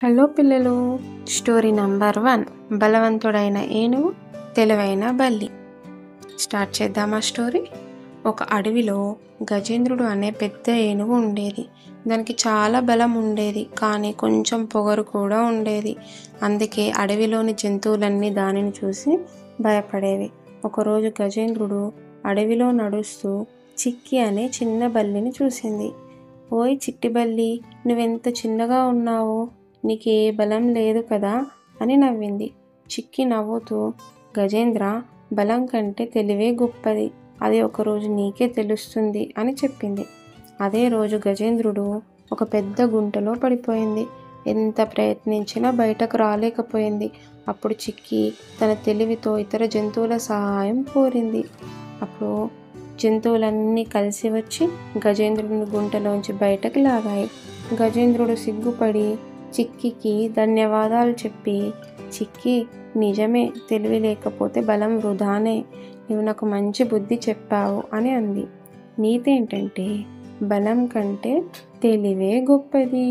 Hello పిల్లలు, story number 1, బలవంతుడైన ఏనుగు, తెలివైన బల్లి. స్టార్ట్ చేద్దామా స్టోరీ. ఒక అడవిలో గజేంద్రుడు అనే పెద్ద ఏనుగు ఉండేది. దానికి చాలా బలం ఉండేది, కానీ కొంచెం పొగరు కూడా ఉండేది. అందుకే అడవిలోని జంతువులన్నీ దానిని చూసి భయపడేవి. ఒకరోజు గజేంద్రుడు అడవిలో నడుస్తూ చిక్కి అనే చిన్న బల్లిని చూసింది. ఓయ్ చిట్టి బల్లి, నువ్వెంత చిన్నగా ఉన్నావో, నీకే బలం లేదు కదా అని నవ్వింది. చిక్కి నవ్వుతూ, గజేంద్ర, బలం కంటే తెలివే గొప్పది, అది ఒకరోజు నీకే తెలుస్తుంది అని చెప్పింది. అదే రోజు గజేంద్రుడు ఒక పెద్ద గుంటలో పడిపోయింది. ఎంత ప్రయత్నించినా బయటకు రాలేకపోయింది. అప్పుడు చిక్కి తన తెలివితో ఇతర జంతువుల సహాయం కోరింది. అప్పుడు జంతువులన్నీ కలిసి వచ్చి గజేంద్రుడిని గుంటలోంచి బయటకు లాగాయి. గజేంద్రుడు సిగ్గుపడి చిక్కికి ధన్యవాదాలు చెప్పి, చిక్కి, నిజమే, తెలివి లేకపోతే బలం వృధానే, నువ్వు నాకు మంచి బుద్ధి చెప్పావు అని అంది. నీతేంటంటే బలం కంటే తెలివే గొప్పది.